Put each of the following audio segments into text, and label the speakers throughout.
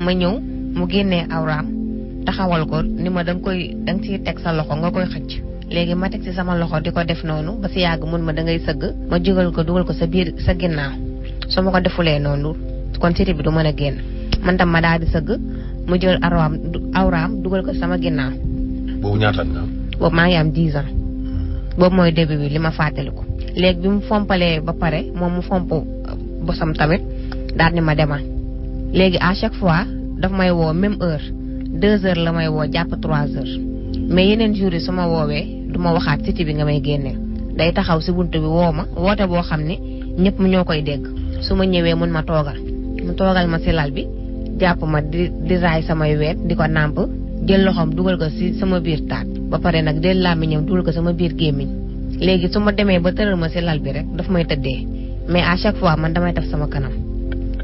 Speaker 1: ma ñëw mu génnee awraam taxawal ko ni ma danga ciy teg sa loxo nga koy xëcc léegi ma teg ci sama loxo di ko def noonu ba si yàgg mun ma dangay sëgg ma jógal ko dugal ko sa biir sa ginnaaw su ma ko defulee noonu kon siti bi du mën a génn man tam ma daal di sëgg mu jël awraam dugal ko sama ginnaaw.
Speaker 2: boobu ñaata nga am.
Speaker 1: boobu maa ngi am 10 ans boobu mooy début bi li ma fàttaliku. léegi bi mu fompalee ba pare moom mu fomp bosam tamit daal ni ma demal léegi à chaque fois daf may woo même heure 2 heures la may woo jàpp 3 heures mais yeneen jours yi su ma woowee du ma waxaat siti bi nga may génneel day taxaw si buntu bi woo ma woote boo xam ne ñëpp ñoo koy dégg su ma ñëwee mun ma toogal mu toogal ma si lal bi jàpp ma di raay samay weet di ko nàmp jël loxoom dugal ko si sama biir taat ba pare nag del làmmiñam dugal ko sama biir gémmiñ léegi su ma demee ba tëral ma si lal bi rek daf may tëddee mais à chaque fois man damay def sama kanam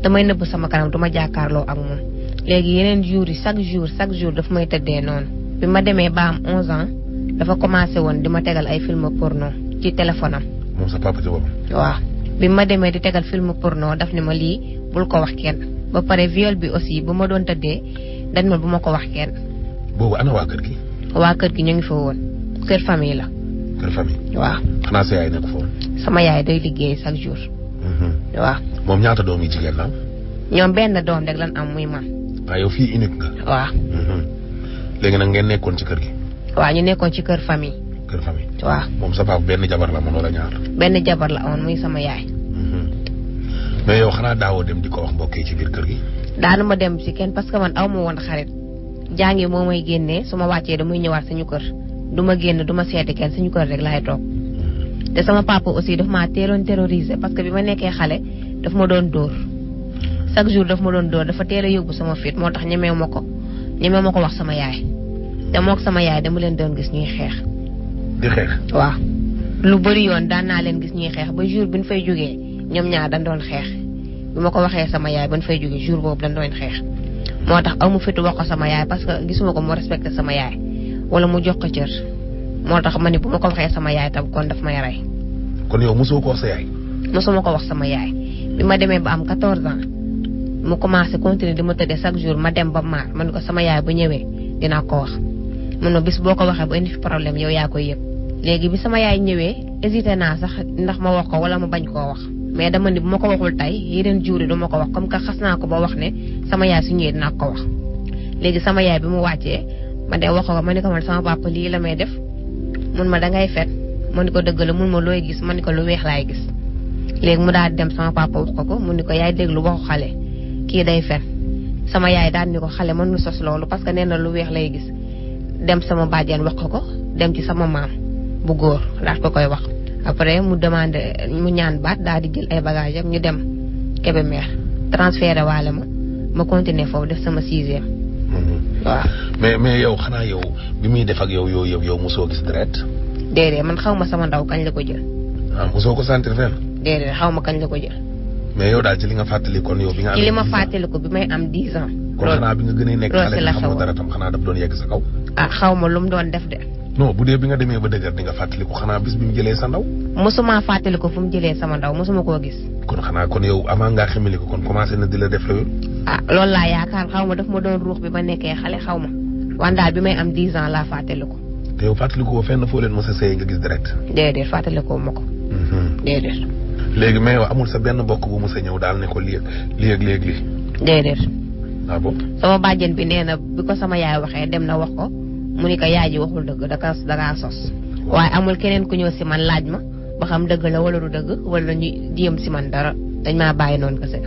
Speaker 1: damay nëbb sama kanam du ma jàkkaarloo ak moom léegi yeneen jours yi chaque jour daf may tëddee noonu bi ma demee ba am 11 ans dafa commencé woon di ma tegal ay film porno ci téléphone am.
Speaker 2: moom sa papa ci boppam.
Speaker 1: waaw bi ma demee di tegal film porno daf ni ma lii bul ko wax kenn ba pare viol bi aussi bu ma doon tëddee dañ ma bu ma ko wax kenn.
Speaker 2: boobu ana waa kër gi.
Speaker 1: waa kër gi ñu ngi fa woon kër famille la.
Speaker 2: kër famille.
Speaker 1: waaw
Speaker 2: xanaa sa yaay nekk fa woon.
Speaker 1: sama yaay day liggéey chaque jour. waaw.
Speaker 2: moom ñaata doom yi jigéen la.
Speaker 1: ñoom benn doom rek lan am muy man.
Speaker 2: waaw yow fii unique nga.
Speaker 1: waaw.
Speaker 2: léegi nag ngeen nekkoon ci kër gi.
Speaker 1: waaw ñu nekkoon ci kër famille.
Speaker 2: kër famille.
Speaker 1: waaw.
Speaker 2: moom sa papa benn jabar la amoon wala ñaar.
Speaker 1: benn jabar la amoon muy sama yaay.
Speaker 2: mais yow xanaa daawoo dem di ko wax mbokk yi ci biir kër gi.
Speaker 1: daanu ma dem ci kenn parce que man aw ma woon xarit jàngi moo may génnee su ma wàccee damay ñëwaat suñu kër du ma génn du ma seeti kenn suñu kër rek laay toog te sama papa aussi daf maa teeloon terroriser parce que bi ma nekkee xale daf ma doon dóor chaque jour daf ma doon dóor dafa teel a yóbbu sama fit moo tax ñemee ma ko wax sama yaay te mook sama yaay dama leen doon gis ñuy xeex.
Speaker 2: di xeex.
Speaker 1: waaw lu bëri yoon daan naa leen gis ñuy xeex ba jour bi ñu fay jógee ñoom ñaar dañ doon xeex bi ma ko waxee sama yaay ba ñu fay jógee jour boobu dañ doon xeex moo tax amu fitu wax ko sama yaay parce que gisuma ko mu respecté sama yaay wala mu jox ko cër moo tax ma ni bu ma ko waxee sama yaay tam kon daf may rey.
Speaker 2: kon yow mosoo ko wax sa yaay.
Speaker 1: mosuma ko wax sama yaay bi ma demee ba am 14 ans mu commencé continuer di ma tëddee chaque jour ma dem ba maar ma ne ko sama yaay bu ñëwee dinaa ko wax mun ma bis boo ko waxee ba indi fi problème yow yaa koy yëg. léegi bi sama yaay ñëwee hésité naa sax ndax ma wax ko wala ma bañ koo wax mais dama ni bu ma ko waxul tey yeneen jour yi du ma ko wax comme que xas naa ko ba wax ne sama yaay su ñëwee dinaa ko wax. léegi sama yaay bi mu wàccee ma de wax ko ma ni ko man sama papa lii la may def mun ma dangay fet ma ni ko dëgg la mun ma looy gis ma ni ko lu weex laay gis. léegi mu daal di dem sama papa wax ko mu ni ko yaay déglu waxu xale kii day fen sama yaay daal ni ko xale mën nu sos loolu parce que nee na lu weex lay gis dem sama bàjjen wax ko dem ci sama maam bu góor daal ko koy wax. après mu demandé mu ñaan baat daal di jël ay bagages am ñu dem Kébémer transféré waale ma continuer foofu def sama 6e. waaw.
Speaker 2: mais yow xanaa yow bi muy def ak yow mosoo gis deret.
Speaker 1: déedéet man xaw ma sama ndaw kañ la ko jël.
Speaker 2: ah mosoo ko sentir fenn.
Speaker 1: déedéet xaw ma kañ la ko jël.
Speaker 2: mais yow daal ci li nga fàttali kon yow bi nga.
Speaker 1: ci li ma fàttali ko bi may am 10 ans.
Speaker 2: kon xanaa bi nga gënee nekk xale nga xamoo dara tam xanaa daf doon yegg sa kaw.
Speaker 1: ah xaw ma lu mu doon def de.
Speaker 2: non bu dee bi nga demee ba dëgër di nga fàttali ko xanaa bis bi mu jëlee sa ndaw.
Speaker 1: mosuma fàttali ko fu mu jëlee sama ndaw mosuma koo gis.
Speaker 2: kon xanaa kon yow avant ngaa xamali ko kon commencé na di la def loolu.
Speaker 1: ah loolu laa yaakaar xaw ma daf ma doon ruux bi ma nekkee xale xaw ma wan daal bi may am 10 ans laa fàttali ko.
Speaker 2: te yow fàttali ko fenn foo leen mos a sëy nga gis direct.
Speaker 1: déedéet fàttali ko ma ko. déedéet.
Speaker 2: léegi mais yow amul sa benn bokk bu mos a ñëw daal ne ko lii ak lii.
Speaker 1: déedéet.
Speaker 2: ah bon.
Speaker 1: sama bàjjen bi nee na bi ko sama yaay waxee dem na wax ko mu ni ko yaay ji waxul dëgg da sos. waaye amul keneen ku ñëw si man laaj ma ba xam dëgg la wala du dëgg wala ñu jéem si man dara dañ maa bàyyi noonu kese.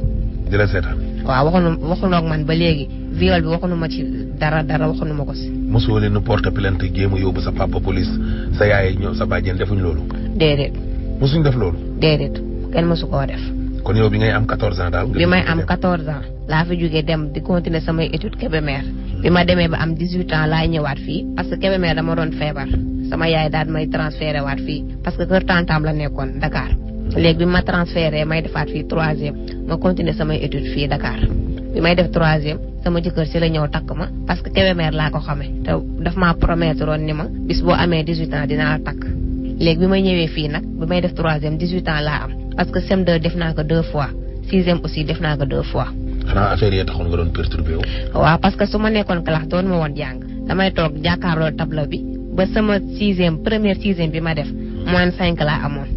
Speaker 2: di la seetaan.
Speaker 1: waaw waxuñu ak man ba léegi viol bi waxuñu ma ci dara waxuñu ma ko si.
Speaker 2: mosoo leen porter plainte jéem a yóbbu sa papa police sa yaay ñëw sa bàjjen defuñ loolu.
Speaker 1: déedéet.
Speaker 2: mosuñ def loolu.
Speaker 1: déedéet kenn mosu koo def.
Speaker 2: kon yow bi ngay am 14 ans daal.
Speaker 1: bi may am 14 ans laa fi jógee dem di continuer samay études Kébémer bi ma demee ba am 18 ans laay ñëwaat fii parce que Kébémer dama doon feebar sama yaay daal may transféré waat fii parce que kër tantam la nekkoon Dakar. léegi bi ma transféré may defaat fii 3e ma continuer samay études fii Dakar bi may def 3e sama jëkkër si la ñëw takk ma parce que Kébémer laa ko xamee te daf maa promettre woon ni ma bis boo amee 18 ans dinaa la takk. léegi bi may ñëwee fii nag bi may def 3e 18 ans laa am parce que CM2 def naa ko 2 fois 6e aussi def naa ko 2 fois.
Speaker 2: xanaa affaire yi taxoon nga doon perturbé wu.
Speaker 1: waaw parce que su ma nekkoon classe doon ma woon jàng damay toog jàkkaarloo tableau bi ba sama première sixième bi ma def moins 5 laa amoon.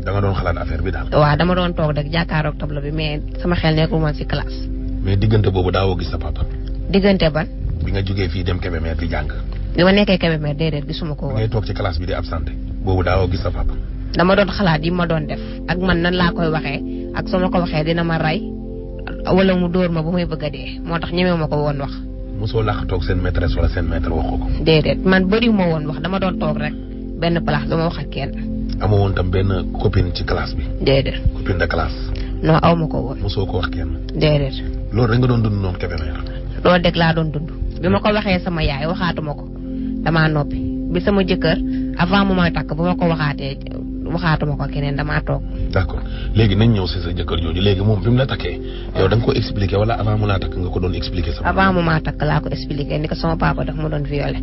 Speaker 2: da nga doon xalaat affaire bi daal.
Speaker 1: waaw dama doon toog rek jàkkaarloo tableau bi mais sama xel nekkul woon ci classe.
Speaker 2: mais diggante boobu daawoo gis sa papa.
Speaker 1: diggante ban.
Speaker 2: bi nga jógee fii dem Kébémer di jàng.
Speaker 1: bi ma nekkee Kébémer déedéet gisuma ko woon.
Speaker 2: ngay toog ci classe bi di absenté. boobu daawoo gis sa papa.
Speaker 1: dama doon xalaat yi ma doon def ak man nan laa koy waxee ak su ma ko waxee dina ma rey wala mu dóor ma ba may bëgg a dee moo tax ñemewu ma ko woon wax.
Speaker 2: mosoo làq toog seen maîtresse wala seen maître waxoo ko.
Speaker 1: déedéet man bëriwu ma woon wax dama doon toog rek benn place dama wax ak kenn.
Speaker 2: amoo woon tam benn copine ci classe bi.
Speaker 1: déedéet.
Speaker 2: copine de classe.
Speaker 1: non aw ma ko woon.
Speaker 2: mosoo ko wax kenn.
Speaker 1: déedéet.
Speaker 2: loolu rek nga doon dund noonu Kébémer.
Speaker 1: loolu dëgg laa doon dund bi ma ko waxee sama yaay waxaatuma ko damaa noppi bi sama jëkkër avant mu may takk bu ma ko waxaatuma ko keneen damaa toog.
Speaker 2: d'accord léegi nañ ñëw si sa jëkkër jooju léegi moom bi mu la takkee yow da nga ko expliqué wala avant mu laa takk nga ko doon expliqué.
Speaker 1: avant mu maa takk laa ko expliqué ni ko sama papa daf ma doon violé.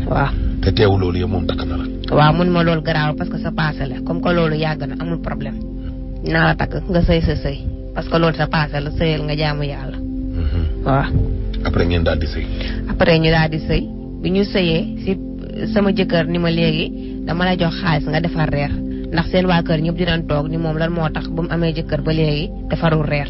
Speaker 1: waaw.
Speaker 2: te teewu loolu yow moom takk na la.
Speaker 1: waaw mun ma loolu garaaw parce que sa passé la comme que loolu yàgg na amul problème naa la takk nga sëy sa sëy parce que loolu sa passé la sëyal nga jaamu yàlla. waaw.
Speaker 2: après ngeen daal di sëy.
Speaker 1: après ñu daal di sëy bi ñu sëyee si sama jëkkër ni ma léegi dama la jox xaalis nga defar reer ndax seen waa kër ñëpp dinañ toog ni moom lan moo tax bu mu amee jëkkër ba léegi defarul reer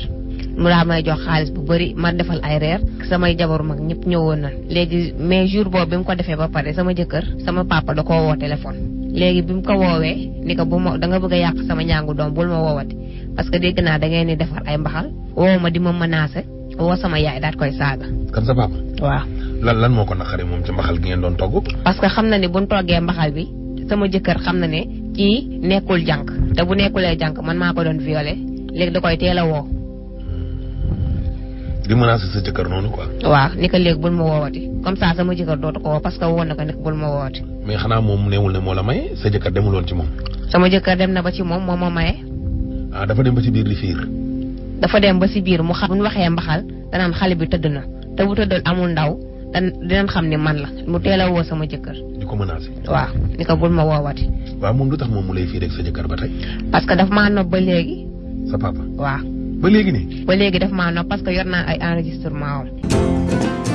Speaker 1: mu laa may jox xaalis bu bëri ma defal ay reer samay jabaru mag ñëpp ñëwoon na léegi mais jour boobu bi mu ko defee ba pare sama jëkkër sama papa da koo woo téléphone léegi bi mu ko woowee ni ko bu ma da nga bëgg a yàq sama ñaangu doom bul ma woowati parce que dégg naa da ngeen di defar ay mbaxal woo ma di ma menacé woo sama yaay daal koy saaga.
Speaker 2: kan sa papa.
Speaker 1: waaw.
Speaker 2: lan moo ko naqari moom ci mbaxal gi ngeen doon togg.
Speaker 1: parce que xam na ni buñ toggee mbaxal bi sama jëkkër xam na ne kii nekkul jànk te bu nekkulee jànk man maa ko doon violé léegi da koy teel a woo.
Speaker 2: di menacer sa jëkkër noonu quoi.
Speaker 1: waaw ni ko léegi bul ma woowati comme ça sama jëkkër dootu ko woo parce que woon na ko nekk bul ma woowati.
Speaker 2: mais xanaa moom neewul ne moo la may sa jëkkër demuloon ci moom.
Speaker 1: sama jëkkër dem na ba ci moom moo ma maye.
Speaker 2: ah dafa dem ba ci biir di fiir.
Speaker 1: dafa dem ba si biir mu xam bu ñu waxee mbaxal danaan xale bi tëdd na te bu tëddal amul ndaw dinañ xam ni man la mu teel a woo sama jëkkër.
Speaker 2: di ko menacé.
Speaker 1: waaw ni ko bul ma woowati.
Speaker 2: waaw moom lu tax moom mu lay fii rek sa jëkkër ba tey.
Speaker 1: parce que daf maa nopp ba léegi.
Speaker 2: sa papa.
Speaker 1: waaw.
Speaker 2: ba léegi nii.
Speaker 1: ba léegi daf maa nopp parce que yor naa ay enregistrement am.